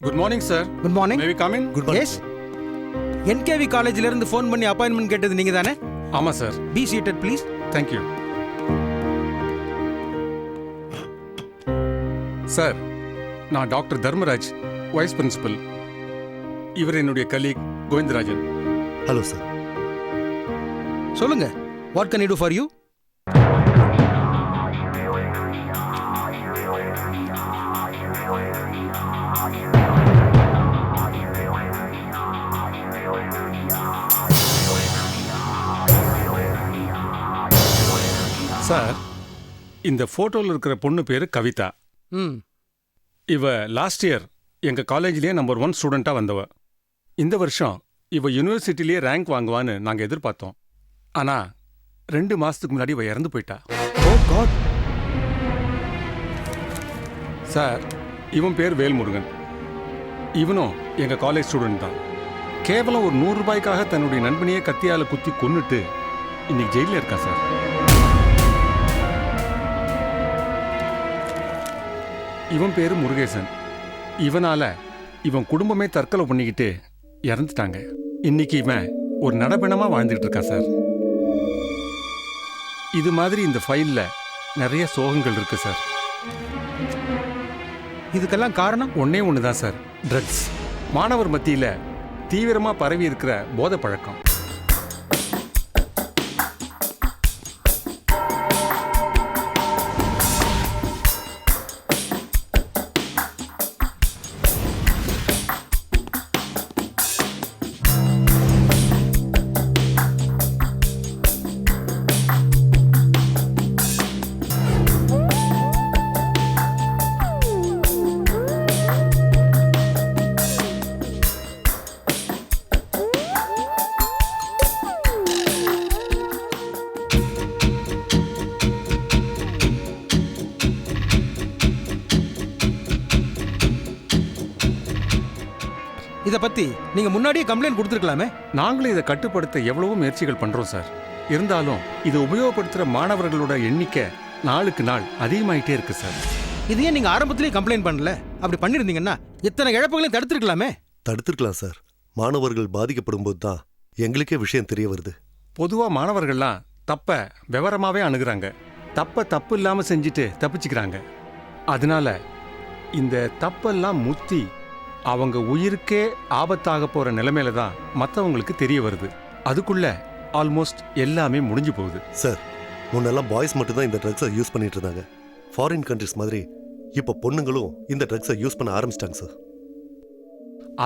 Good morning sir. Good morning. May we come in? Good morning. Yes. NKV காலேஜ்ல இருந்து phone பண்ணி appointment கேட்டது நீங்க தானே? ஆமா sir. Be seated please. Thank you sir. நான் டாக்டர் தர்மராஜ், வைஸ் பிரின்சிபல். இவர் என்னுடைய கலீக் கோவிந்தராஜன். Hello sir. சொல்லுங்க, what can I do for you? Sir, இந்த போட்டோல இருக்கிற பொண்ணு பேரு கவிதா. ம். இவ லாஸ்ட் இயர் எங்க காலேஜ்லயே நம்பர் 1 ஸ்டூடெண்டா வந்தவ. இந்த வருஷம் இவ யூனிவர்சிட்டிலேயே ரேங்க் வாங்குவான்னு நாங்க எதிர்பார்த்தோம். ஆனா 2 மாசத்துக்கு முன்னாடி இவ இறந்து போயிட்டா. ஓ காட். சார், இவன் பேர் வேல்முருகன். இவனும் எங்க காலேஜ் ஸ்டூடெண்ட் தான். கேவலம் ஒரு 100 ரூபாய்க்காக தன்னுடைய நண்பனையே கத்தியால குத்தி கொன்னுட்டு இன்னைக்கு ஜெயில இருக்கா சார். இவன் பேரு முருகேசன். இவனால இவன் குடும்பமே தற்கொலை பண்ணிக்கிட்டு இறந்துட்டாங்க. இன்னைக்கு இவன் ஒரு நடப்பிணமா வாழ்ந்துட்டு இருக்கான் சார். இது மாதிரி இந்த ஃபைல்ல நிறைய சோகங்கள் இருக்கு சார். இதுக்கெல்லாம் காரணம் ஒன்னே ஒண்ணுதான் சார், ட்ரக்ஸ். மாணவர் மத்தியில தீவிரமா பரவி இருக்கிற போதை பழக்கம். இத பத்தி நீங்க முன்னாடியே கம்ப்ளைண்ட் கொடுத்துருக்கலாமே. நாங்களும் இதை கட்டுப்படுத்த எவ்வளவோ முயற்சிகள் பண்றோம் சார். இருந்தாலும் இதை உபயோகப்படுத்துற மாணவர்களோட எண்ணிக்கை நாளுக்கு நாள் அதிகமாயிட்டே இருக்கு சார். இது ஏன் நீங்க ஆரம்பத்திலேயே கம்ப்ளைண்ட் பண்ணல? அப்படி பண்ணிருந்தீங்கன்னா இத்தனை இழப்புகளையும் தடுத்திருக்கலாமே. தடுத்திருக்கலாம் சார். மாணவர்கள் பாதிக்கப்படும் போது தான் எங்களுக்கே விஷயம் தெரிய வருது. பொதுவா மாணவர்கள்லாம் தப்ப விவரமாவே அணுகுறாங்க. தப்பு இல்லாம செஞ்சுட்டு தப்பிச்சுக்கிறாங்க. அதனால இந்த தப்பெல்லாம் முத்தி அவங்க உயிருக்கே ஆபத்தாக போற நிலைமையில தான் மற்றவங்களுக்கு தெரிய வருது. அதுக்குள்ள ஆல்மோஸ்ட் எல்லாமே முடிஞ்சு போகுது சார். முன்னெல்லாம் பாய்ஸ் மட்டும் தான் இந்த ட்ரக்ஸை யூஸ் பண்ணிட்டு இருந்தாங்க. ஃபாரின் கண்ட்ரிஸ் மாதிரி இப்ப பொண்ணுங்களும் இந்த ட்ரக்ஸை யூஸ் பண்ண ஆரம்பிச்சிட்டாங்க சார்.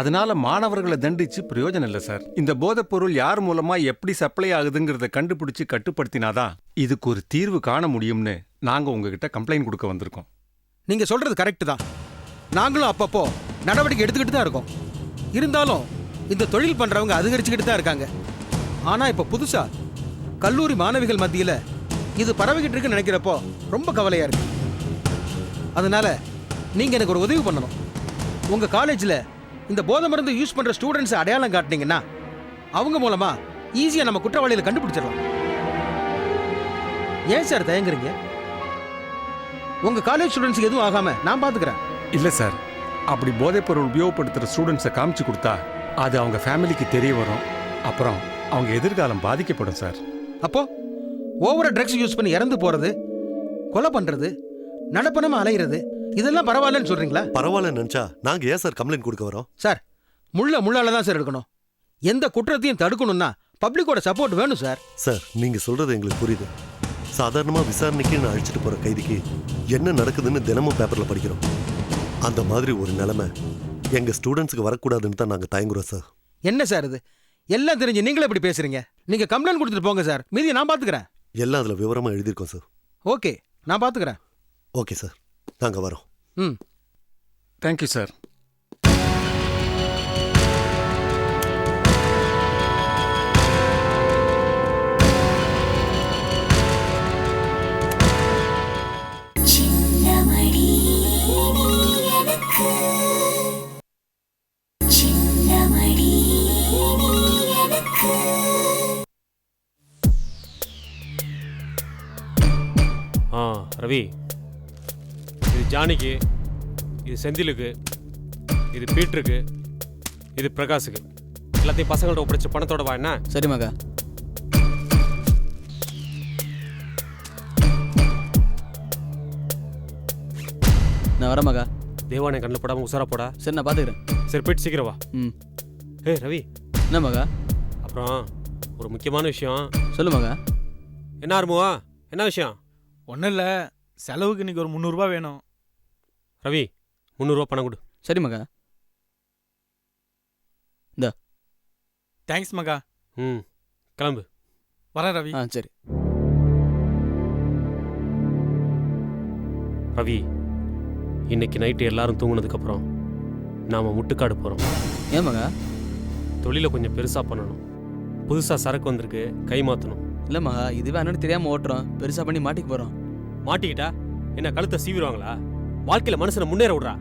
அதனால மாணவர்களை தண்டிச்சு பிரயோஜனம் இல்லை சார். இந்த போதைப் பொருள் யார் மூலமா எப்படி சப்ளை ஆகுதுங்கிறத கண்டுபிடிச்சு கட்டுப்படுத்தினாதான் இதுக்கு ஒரு தீர்வு காண முடியும்னு நாங்க உங்ககிட்ட கம்ப்ளைண்ட் கொடுக்க வந்திருக்கோம். நீங்க சொல்றது கரெக்ட் தான். நாங்களும் அப்பப்போ நடவடிக்கை எடுத்துக்கிட்டு தான் இருக்கோம். இருந்தாலும் இந்த தொழில் பண்றவங்க அதிகரிச்சுக்கிட்டு தான் இருக்காங்க. ஆனா இப்ப புதுசா கல்லூரி மாணவிகள் மத்தியில இது பரவிக்கிட்டு இருக்குன்னு நினைக்கிறப்போ ரொம்ப கவலையா இருக்கு. அதனால நீங்க எனக்கு ஒரு உதவி பண்ணணும். உங்க காலேஜ்ல இந்த போதை மருந்து யூஸ் பண்ற ஸ்டூடெண்ட்ஸ் அடையாளம் காட்டினீங்கன்னா அவங்க மூலமா ஈஸியா நம்ம குற்றவாளிகளை கண்டுபிடிச்சிடலாம். ஏன் சார் தயங்குறீங்க? உங்க காலேஜ் ஸ்டூடெண்ட்ஸ்க்கு எதுவும் ஆகாம நான் பாத்துக்கிறேன். இல்ல சார், அப்படி போதைப் பொருள் உபயோகப்படுத்துற ஸ்டூடெண்ட்ஸை காமிச்சு கொடுத்தா அது அவங்க ஃபேமிலிக்கு தெரிய வரும். அப்புறம் அவங்க எதிர்காலம் பாதிக்கப்படும் சார். அப்போ ஓவரா ட்ரக்ஸ் யூஸ் பண்ணி இறந்து போறது, கொலை பண்றது, நடப்பணமா அலையிறது இதெல்லாம் பரவாயில்லன்னு சொல்றீங்களா? பரவாயில்ல நினைச்சா நாங்க ஏன் சார் கம்ப்ளைண்ட் கொடுக்க வரோம்? சார், முள்ளால தான் சார் எடுக்கணும். எந்த குற்றத்தையும் தடுக்கணும்னா பப்ளிக்கோட சப்போர்ட் வேணும் சார். சார், நீங்க சொல்றது எங்களுக்கு புரியுது. சாதாரணமா விசாரணைக்கு அழைச்சிட்டு போற கைதிக்கு என்ன நடக்குதுன்னு தினமும் பேப்பர்ல படிக்கிறோம். அந்த மாதிரி ஒரு நிலைமை எங்க ஸ்டூடெண்ட்ஸுக்கு வரக்கூடாதுன்னு தான் நாங்க தயங்குறோம் சார். என்ன சார் இது? எல்லாம் தெரிஞ்சு நீங்களே இப்படி பேசுறீங்க. நீங்க கம்ப்ளைண்ட் கொடுத்துட்டு போங்க சார், மீதியை நான் பாத்துக்கிறேன். எல்லாம் அதுல விவரமா எழுதியிருக்கோம் சார். ஓகே, நான் பாத்துக்கிறேன். ஓகே சார், நாங்க வரோம். ம். Thank you sir. ரவி, இது ஜானிக்கு, இது செந்திலுக்கு, இது பீட்ருக்கு, இது பிரகாஷுக்கு. எல்லாத்தையும் பசங்கள்ட்ட ஒப்படைச்சு பணத்தோட வா. என்ன? சரி மகா. நான் வரேன் மகா. தேவானை கண்ணில் போடாமல் உசாரா போடா. சரி நான் பார்த்துக்கிறேன். சரி போயிட்டு சீக்கிரம் வா. ம். ஏய் ரவி, என்ன மகா? அப்புறம் ஒரு முக்கியமான விஷயம். சொல்லு மகா. என்ன ஆரம்புவா? என்ன விஷயம்? ஒன்றும் இல்லை, செலவுக்கு இன்னைக்கு ஒரு 300 ரூபா வேணும். ரவி, 300 ரூபா பணம் கொடு. சரி மகா. இந்த தேங்க்ஸ் மகா. ம், கிளம்பு. வரேன் ரவி. சரி. ரவி, இன்னைக்கு நைட்டு எல்லாரும் தூங்குனதுக்கப்புறம் நாம் முட்டுக்காடு போகிறோம். ஏன் மகா? தொழிலை கொஞ்சம் பெருசாக பண்ணணும். புதுசாக சரக்கு வந்திருக்கு, கை மாற்றணும். இல்லை மகா, இதுவே அண்ணன் தெரியாமல் ஓட்டுறோம். பெருசாக பண்ணி மாட்டிக்க போகிறோம். மாட்டிக்கிட்டா என்ன கழுத்தை சீவிடுவாங்களா? வாழ்க்கையில் மனுஷனை முன்னேற விட்றா.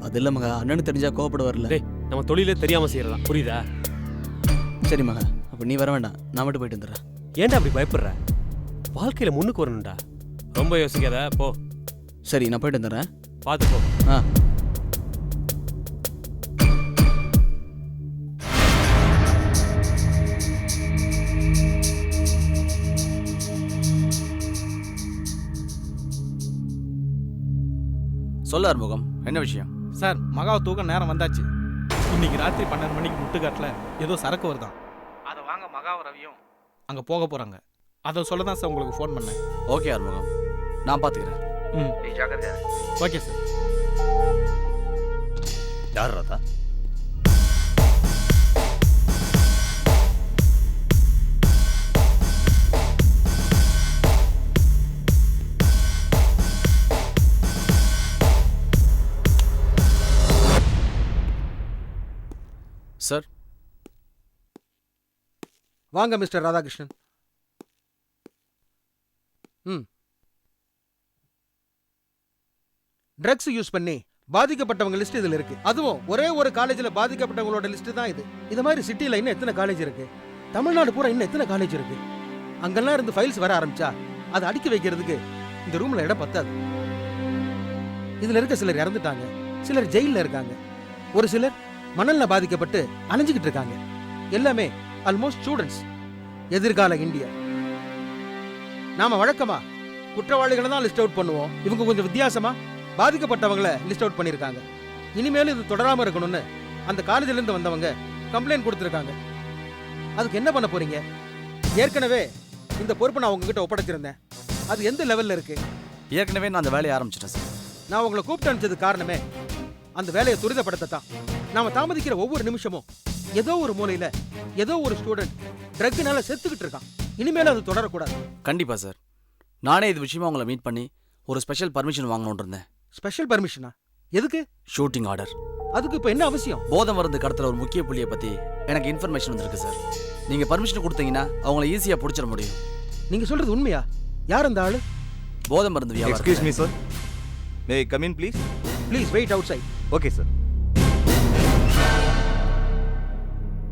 அது இல்லை மகா, அண்ணனு தெரிஞ்சா கோவப்படுவார்ல. டேய், நம்ம தொழிலே தெரியாமல் செய்யறதா, புரியுதா? சரி மகா, அப்போ நீ வர வேண்டாம், நான் மட்டும் போயிட்டு வந்துடுறேன். ஏன்டா அப்படி பயப்படுற? வாழ்க்கையில் முன்னுக்கு வரணும்டா. ரொம்ப யோசிக்காத, போ. சரி நான் போயிட்டு வந்துடுறேன். பார்த்து போ. ஆ. சொல்ல ஆறுமுகம், என்ன விஷயம்? சார், மகாவை தூக்க நேரம் வந்தாச்சு. இன்னைக்கு ராத்திரி 12 மணிக்கு முட்டுக்காட்டில் ஏதோ சரக்கு வருதான். அதை வாங்க மகாவும் ரவியும் அங்கே போக போகிறாங்க. அதை சொல்ல தான் சார் உங்களுக்கு ஃபோன் பண்ணேன். ஓகே ஆறுமுகம், நான் பார்த்துக்கிறேன். ம், ஜாக்கிரதையா. Okay sir. யார் ராதா? சார். வாங்க மிஸ்டர் ராதாகிருஷ்ணன். ட்ரக்ஸ் யூஸ் பண்ணி பாதிக்கப்பட்டவங்க லிஸ்ட் இதுல இருக்கு. அதுவும் ஒரே ஒரு காலேஜ்ல பாதிக்கப்பட்டவங்களோட லிஸ்ட் தான் இது. இது மாதிரி சிட்டில இன்னும் எத்தனை காலேஜ் இருக்கு? தமிழ்நாடு பூரா இன்னும் எத்தனை காலேஜ் இருக்கு? அங்கெல்லாம் இருந்து ஃபைல்ஸ் வர ஆரம்பிச்சா அதை அடுக்கி வைக்கிறதுக்கு இந்த ரூம்ல இடம் பத்தாது. இதுல இருக்க சிலர் இறந்துட்டாங்க, சிலர் ஜெயில இருக்காங்க, ஒரு சிலர் மணல்ல பாதிக்கப்பட்டு அலைஞ்சுக்கிட்டு இருக்காங்க. எல்லாமே ஆல்மோஸ்ட் ஸ்டூடெண்ட்ஸ். எதிர்கால இந்தியா. நாம வழக்கமா குற்றவாளிகளை தான் லிஸ்ட் அவுட் பண்ணுவோம். இவங்க கொஞ்சம் வித்தியாசமா பாதிக்கப்பட்டவங்களை லிஸ்ட் அவுட் பண்ணியிருக்காங்க. இனிமேலும் இது தொடராம இருக்கணும்னு அந்த காலேஜ்ல இருந்து வந்தவங்க கம்ப்ளைண்ட் கொடுத்துருக்காங்க. அதுக்கு என்ன பண்ண போறீங்க? ஏற்கனவே இந்த பொறுப்பை நான் உங்ககிட்ட ஒப்படைச்சிருந்தேன். அது எந்த லெவல்ல இருக்கு? ஏற்கனவே நான் அந்த வேலையை ஆரம்பிச்சிட்டேன் சார். நான் உங்களை கூப்பிட்டு அனுப்பிச்சது காரணமே அந்த வேலையை துரிதப்படுத்தத்தான். நாம தாமதிக்கிற ஒவ்வொரு நிமிஷமும் ஏதோ ஒரு மூலையில ஏதோ ஒரு ஸ்டூடெண்ட் ட்ரக்னால செத்துக்கிட்டு இருக்கான். இனிமேலும் அது தொடரக்கூடாது. கண்டிப்பா சார். நானே இது விஷயமா உங்களை மீட் பண்ணி ஒரு ஸ்பெஷல் பர்மிஷன் வாங்கணும்னு இருந்தேன். ஸ்பெஷல் பர்மிஷனா? எதுக்கு? Shooting order. அதுக்கு இப்ப என்ன அவசியம்? போதை மருந்து கடத்துற ஒரு முக்கிய புள்ளியை பத்தி எனக்கு இன்ஃபர்மேஷன் வந்திருக்கு சார். நீங்க பர்மிஷன் கொடுத்தீங்கன்னா அவங்கள ஈஸியா பிடிச்சிட முடியும். நீங்க சொல்றது உண்மையா? யார் அந்த ஆளு? போதை மருந்து வியாபாரம். Excuse me sir, may I come in please? Please wait outside. Okay sir.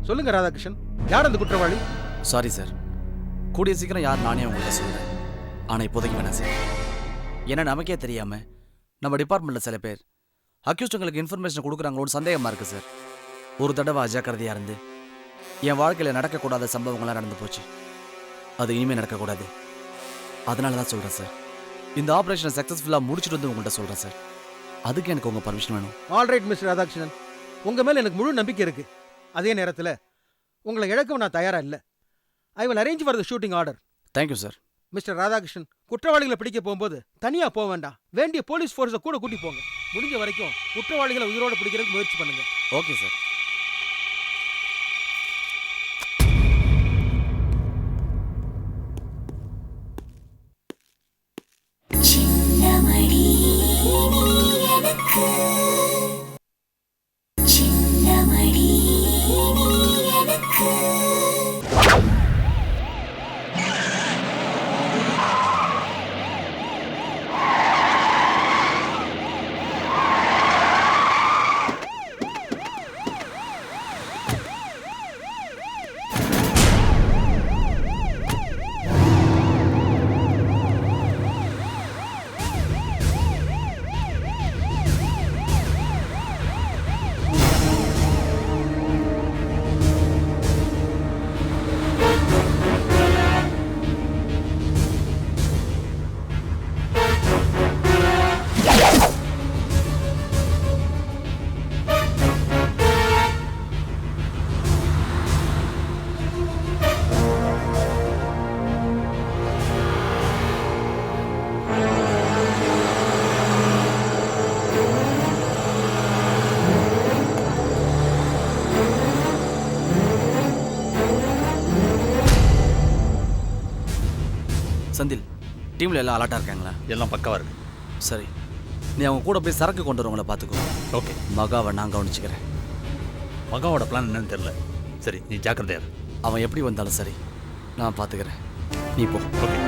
சொல்லுங்க ராதாகிருஷ்ணன், யார் அந்த குற்றவாளி? சாரி சார், கூடிய சீக்கிரம் யார் நானே உங்கள்கிட்ட சொல்றேன். ஆனா இப்போதைக்கு வேணாம் சார். ஏன்னா நமக்கே தெரியாம நம்ம டிபார்ட்மெண்ட்ல சில பேர் அக்யூஸ்டுங்களுக்கு இன்ஃபர்மேஷன் கொடுக்குறாங்களோன்னு சந்தேகமா இருக்கு சார். ஒரு தடவை அஜாக்கிரதையா இருந்து என் வாழ்க்கையில நடக்கக்கூடாத சம்பவங்கள்லாம் நடந்து போச்சு. அது இனிமே நடக்கக்கூடாது. அதனால தான் சொல்றேன் சார். இந்த ஆபரேஷனை சக்சஸ்ஃபுல்லா முடிச்சுட்டு வந்து உங்கள்கிட்ட சொல்றேன் சார். அதுக்கு எனக்கு உங்க பர்மிஷன் வேணும். ஆல் ரைட் மிஸ்டர் ராதாகிருஷ்ணன், உங்க மேல எனக்கு முழு நம்பிக்கை இருக்கு. அதே நேரத்தில் உங்களை இழக்கவும் நான் தயாரா இல்லை. I will arrange for the shooting order. Thank you sir. Mister Radhakrishnan, குற்றவாளிகளை பிடிக்க போகும்போது தனியா போக வேண்டாம். வேண்டிய போலீஸ் ஃபோர்ஸை கூட கூட்டி போங்க. முடிஞ்ச வரைக்கும் குற்றவாளிகளை உயிரோட பிடிக்கிறதுக்கு முயற்சி பண்ணுங்க. Okay sir. செந்தில் டீமில் எல்லாம் அலர்ட்டாக இருக்காங்களா? எல்லாம் பக்கவா இருக்கு. சரி, நீ அவங்க கூட போய் சரக்கு கொண்டு வரவங்கள பார்த்துக்கோ. ஓகே. மகாவை நான் கவனிச்சுக்கிறேன். மகாவோட பிளான் என்னன்னு தெரியல. சரி, நீ ஜாக்கிரதையா இரு. அவன் எப்படி வந்தாலும் சரி, நான் பார்த்துக்கிறேன். நீ போ. ஓகே.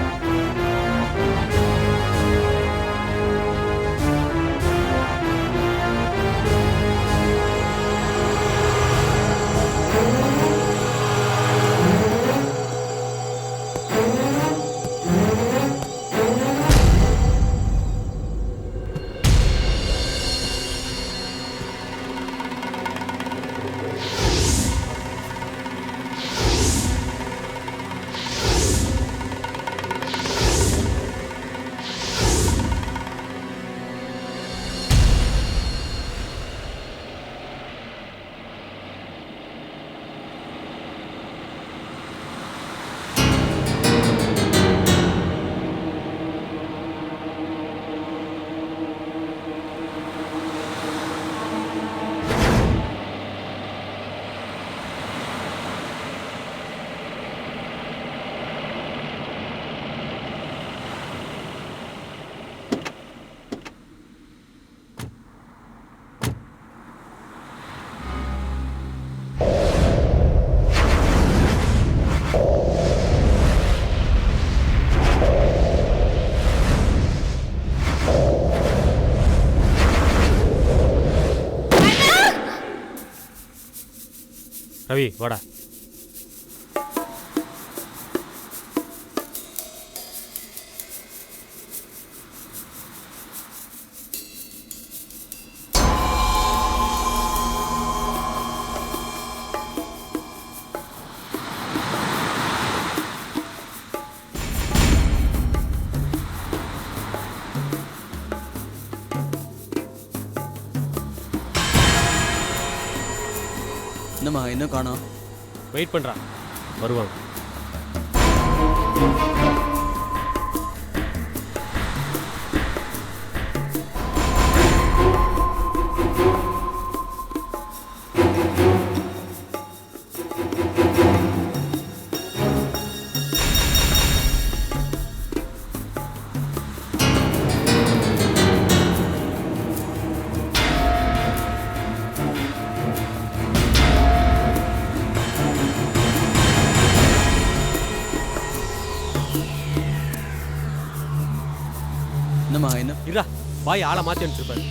ரவி வாடா. என்னம்மா இன்னும் காணோம்? வெயிட் பண்ணுறா, வருவாங்க. என்னம்மா இன்னும் இருடா, பாய் ஆளை மாற்றி அனுப்பிச்சிருப்பாரு.